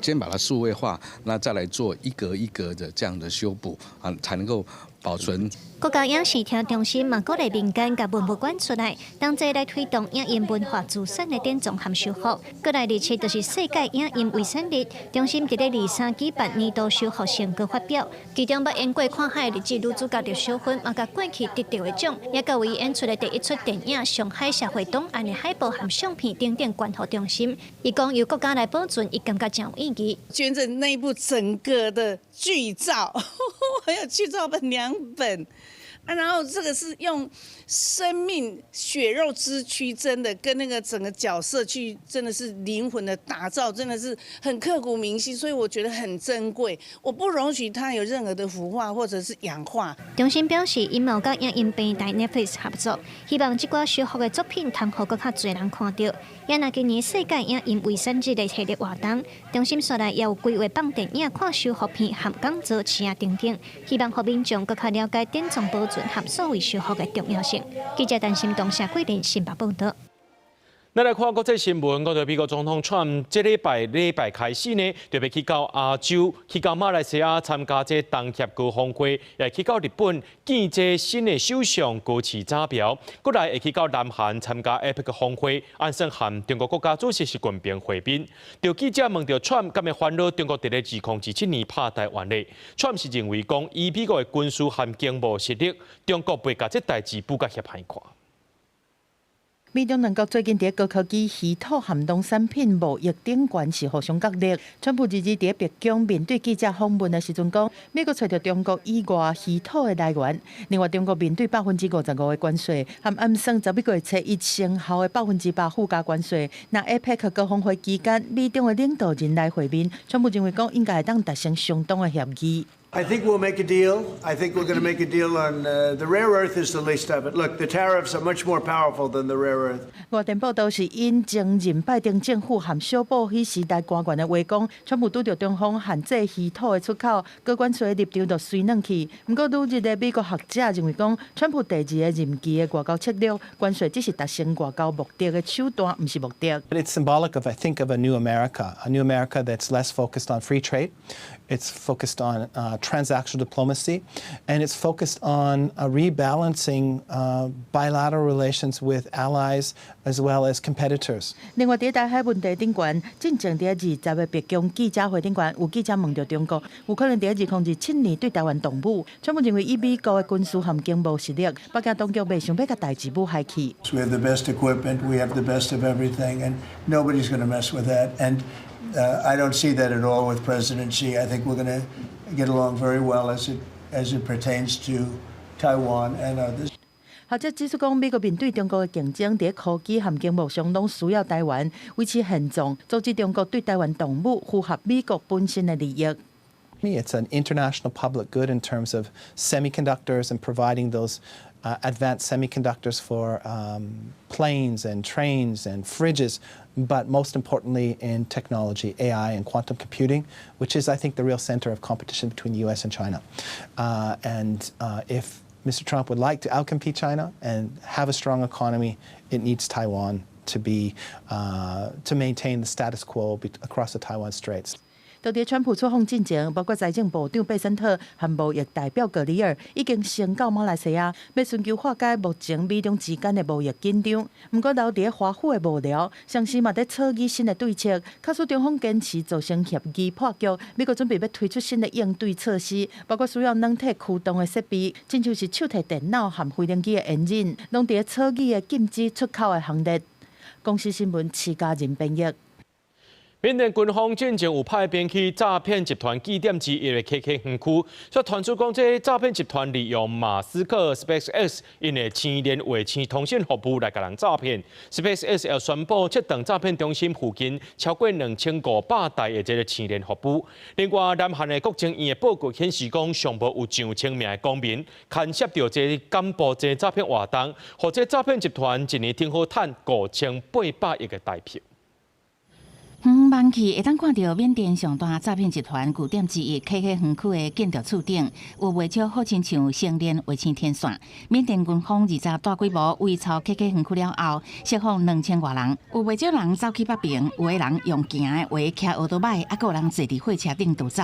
先把它数位化，那再来做一格一格的这样的修补才能够保存。国家影视厅中心嘛鼓励民间甲文物馆出来，同齐来推动影音文化资产的典藏和修复。过来日期就是世界影音遗产日，中心伫咧23举办年度修复成果发表，其中把演过《看海日记》女主角刘小芬，嘛甲过去得到的奖，也甲为演出的第一出电影《上海社会档案》的海报和相片等等捐予中心。伊讲由国家来保存，伊感觉真有意义。捐赠内部整个的剧照，还有剧照本2本。然后这个是用生命血肉之躯，真的跟那个整个角色去，真的是灵魂的打造，真的是很刻骨铭心，所以我觉得很珍贵。我不容许它有任何的腐化或者是氧化。中心表示，因有甲影音平台 Netflix 合作，希望这寡修复的作品通互更较侪人看到。也拿今年世界影音遗产日的系列活动，中心说来也有规划放电影、看修复片、和讲座、市啊等等，希望互民众更较了解典藏保存和数位修复的重要性。记者陈心东、谢桂林新北报道。咱来看国际新闻，讲到美国总统川这礼拜开始呢，就要去到亚洲，去到马来西亚参加这东协高峰会，也去到日本见这新的首相高市早苗，过来会去到南韩参加 APEC 峰会，按算和中国国家主席习近平会面。有记者问到川敢会烦恼中国伫咧2017年拍台湾咧？川是认为讲，以美国的军事和经贸实力，中国袂甲这代志不甲遐歹看。美中两国最近伫高科技、稀土含铜产品贸易等关系互相角力。川普日伫白宫面对记者访问的时阵讲，美国找到中国以外稀土的来源。另外，中国面对55%的关税，含暗算11个月初一生效的8%附加关税。那 APEC 高峰会期间，美中的领导人来会面，川普认为讲应该会当达成相当的协议。I think we'll make a deal. I think we're going to make a deal on the rare earth is the least of it. Look, the tariffs are much more powerful than the rare earth. 外电报道是因前任拜登政府和小布希时代官员的话讲，川普拄着中方限制稀土的出口，高关税立场就随软去。不过，愈日的美国学者认为讲，川普第二个任期的外交策略，关税只是达成外交目的的手段，不是目的。But it's symbolic of, I think, of a new America that's less focused on free trade. It's focused on transactional diplomacy, and it's focused on rebalancing bilateral relations with allies as well as competitors. 另外，在台海问题顶悬，正正在20个白宫记者会顶悬，有记者问到中国有可能在2007年对台湾动武。川普认为以美国的军事和经贸实力，北京当局未想要甲代志武害去。We have the best equipment. We have the best of everything, and nobody's going to mess with that. And I don't see that at all with President Xi. I think we're going to get along very well as it pertains to Taiwan and others. 学者指出讲，美国面对中国的竞争，在科技和经贸上拢需要台湾维持现状，阻止中国对台湾动武，符合美国本身的利益。It's an international public good in terms of semiconductors and providing those advanced semiconductors for planes and trains and fridges, but most importantly in technology, AI and quantum computing, which is, I think, the real center of competition between the U.S. and China. If Mr. Trump would like to outcompete China and have a strong economy, it needs Taiwan to maintain the status quo across the Taiwan Straits. 就在川普出访进前，包括财政部长贝森特和贸易代表格里尔已经先到马来西亚，要寻求化解目前美中之间的贸易紧张。不过，留伫华府的幕僚，上时嘛在草拟新的对策，假使中方坚持造成协议破局，美国准备要推出新的应对措施，包括需要软体驱动的设备，亲像是手提电脑和飞行机的引擎，拢伫草拟的禁止出口的行列。公司新闻徐家人编译。缅甸军方进前有派兵去诈骗集团据点之一的 KK 园区，却传出讲这诈骗集团利用马斯克 SpaceX 因的千年卫星通讯服务来甲人诈骗。SpaceX 也宣布这栋诈骗中心附近超过2500台的这个千年服务。另外，南韩的国情院的报告显示讲，尚无有上千名的公民牵涉到这柬埔寨诈骗活动，或者诈骗集团一年挺好赚5800亿的台币。晚起会当看到缅甸上大诈骗集团据点之一 KK 园区的建筑厝顶，有画照好亲像成年卫星天线。缅甸军方20大规模围抄 KK 园区了后，释放2000多人，有袂少人走去北平，有的人用行的，有的骑奥多摆，还有人坐伫货车顶逃走。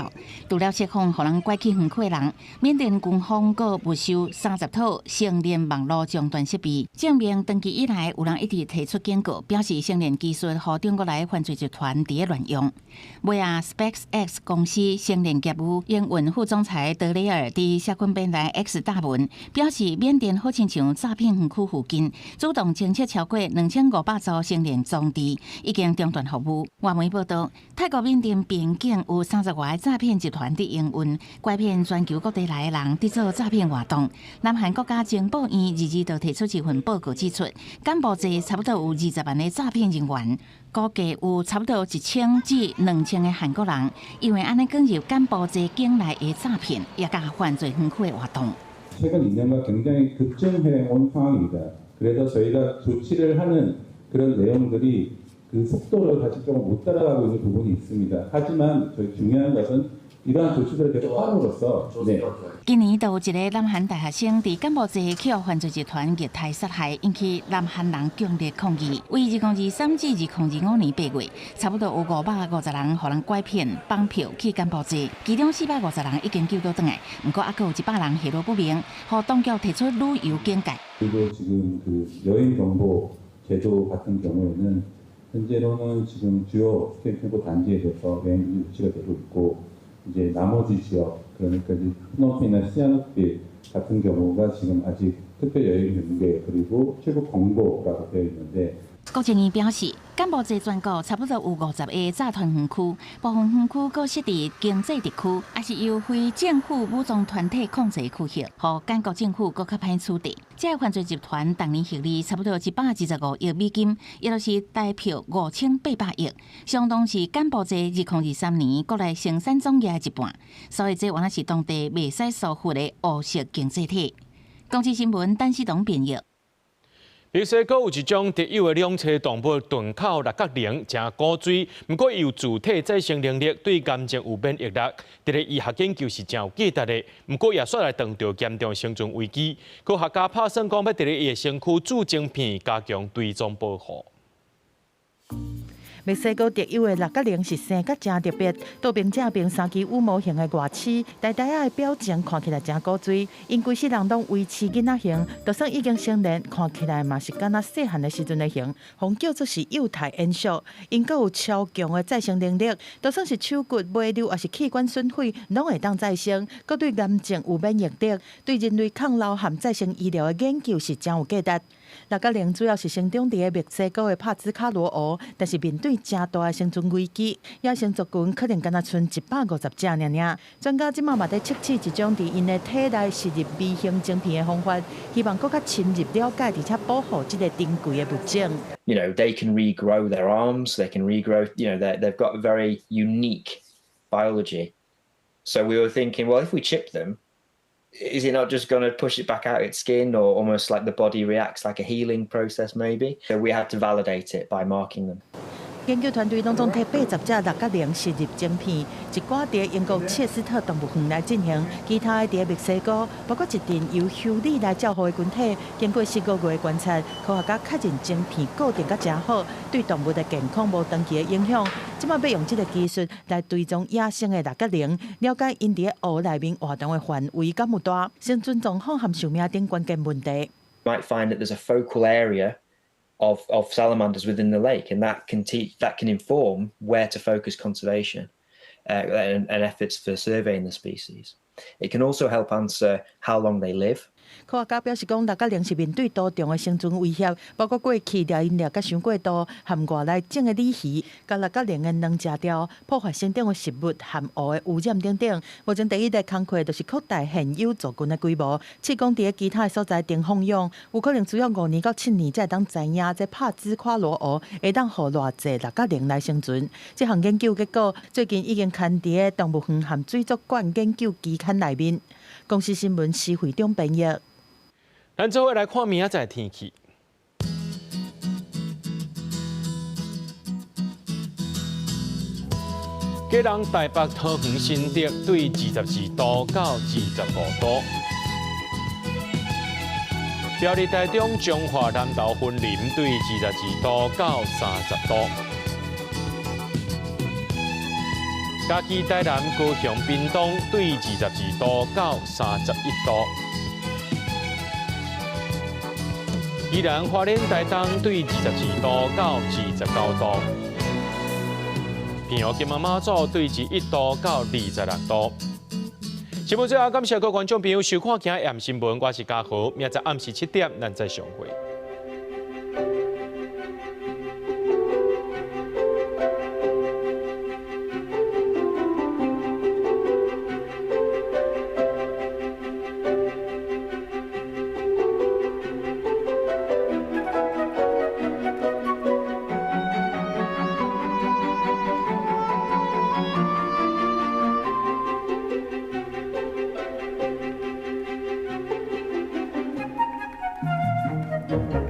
除了释放互人拐去园区的人，缅甸军方阁没收30套成年网络终端设备，证明长期以来有人一直提出警告，表示成年技术互中国来犯罪集团伫乱用。尾啊 ，SpaceX 公司成年业务营运副总裁德雷尔伫社群平台 X 大文表示，缅甸好亲像诈骗园区附近，主动清测超过2500组成年装置，已经中断服务。外媒报道，泰国缅甸边境有30外个诈骗集团伫营运，拐骗全球各地来的人伫做诈骗活动。南韩国家情报院日就提出一份报告指出，柬埔寨差不多有20万个诈骗人员。估计有差不多1000至2000个韩国人，因为安尼卷入柬埔寨境内的诈骗，也加犯罪分区的活动。 최근 2년간 굉장히 급증해 온 상황입니다. 그래서 저희가 조치를 하는 그런 내용들이 그 속도를 사실 조금 못 따라가고 있는 부분이 있습니다. 하지만 저희 중요한 것은 이러한 조치들을 계속 함으로써 네. 今年就有一个南韩大学生伫柬埔寨去互犯罪集团虐待杀害，引起南韩人强烈抗议。为2023至2025年8月，差不多有550人互人拐骗、绑票去柬埔寨，其中450人已经救到回来，不过还佫有100人下落不明，互当局提出旅游警戒。 그리고 지금 그 여행 정보 제도 같은 경우에는 현재로는 지금 주요 스테이크 단지에 대해서 여행이 유치가 되고 있고 이제 나머지 지역 그러니까 이제 프놈펜이나 시아누크 같은 경우가 지금 아직 특별 여행 경계 그리고 출국 권고라고 되어 있는데.郭正义表示，柬埔寨全国差不多有50个xã團園區，部分園區佫設伫經濟特區，也是由非政府武裝團體控制區域，互柬國政府佫較歹處理。這個犯罪集團當年獲利差不多125億美金，也就是台票5800億，相當是柬埔寨2023年國內生產總額的一半。所以這原來是當地袂使疏忽的黑色經濟體。公視新聞陳思彤編譯。比如說，佫有一種特有的兩棲動物盾口六角靈，正古錐，不過有自體再生能力，對癌症有免疫力。這個醫學研究是真有價值的，不過也煞來撞到嚴重生存危機。科學家拍算講要佇伊的身軀注晶片，加強追蹤保護。墨西哥特有的六角靈是生得真特別，多邊正邊三支羽毛形的外齒，呆呆仔的表情看起來真古錐。因規世人攏維持囡仔型，就算已經成年，看起來嘛是敢若細漢的時陣的型，互叫做是幼態延續。因閣有超強的再生能力，就算是手骨、尾瘤還是器官損毀，攏會當再生，閣對癌症有免疫力，對人類抗老和再生醫療的研究是真有價值。六角靈主要是生長佇個墨西哥的帕茲卡羅湖，但是面對真大的生存危機，野生族群可能敢若剩150隻爾爾。專家即馬嘛在測試一種佇因的體內植入微型晶片的方法，希望更加深入了解而且保護這個珍貴的物種。You know, they can regrow their arms, they can regrow, you know, they've got a very unique biology. So we were thinking, well, if we chip them, is it not just going to push it back out its skin, or almost like the body reacts like a healing process maybe? So we had to validate it by marking them. 研究團隊當中，摕80隻六角靈植入晶片，一寡佇英國切斯特動物園來進行，其他佇墨西哥，包括一陣由修理來照護的群體，經過4個月的觀察，科學家確認晶片固定得真好，對動物的健康無長期的影響。即馬要用這個技術來追蹤野生的六角靈，了解因佇湖內面活動的範圍敢有大，生存狀況和壽命等關鍵問題。You might find that there's a focal area of salamanders within the lake, and that can inform where to focus conservation and efforts for surveying the species. It can also help answer how long they live. 科學家表示講，六角靈是面對多重的生存威脅，包括過去掠因掠甲傷過度，含外來種的鯉魚，甲六角靈的卵食掉，破壞生長的食物，含湖的污染等等。目前第一個工作就是擴大現有族群的規模，試講佇其他的所在定放養，有可能需要5年到7年才會當知影這帕茲卡羅湖會當互偌濟六角靈來生存。這項研究結果最近已經刊佇動物園和水族館研究期刊內面。公視新聞施惠中編譯。咱做伙來看明仔載天氣。基隆、台北、桃園、新竹對22度到25度。苗栗、台中、彰化、南投、雲林對22度到30度。嘉義、台南、高雄、屏東對22度到31度。宜蘭、花蓮、台東對22度到29度。平湖、金門、馬祖對21度到26度。新聞最後，感謝各位觀眾朋友收看今日AM新聞，我是嘉豪，明仔暗時7點咱再相會。Thank you.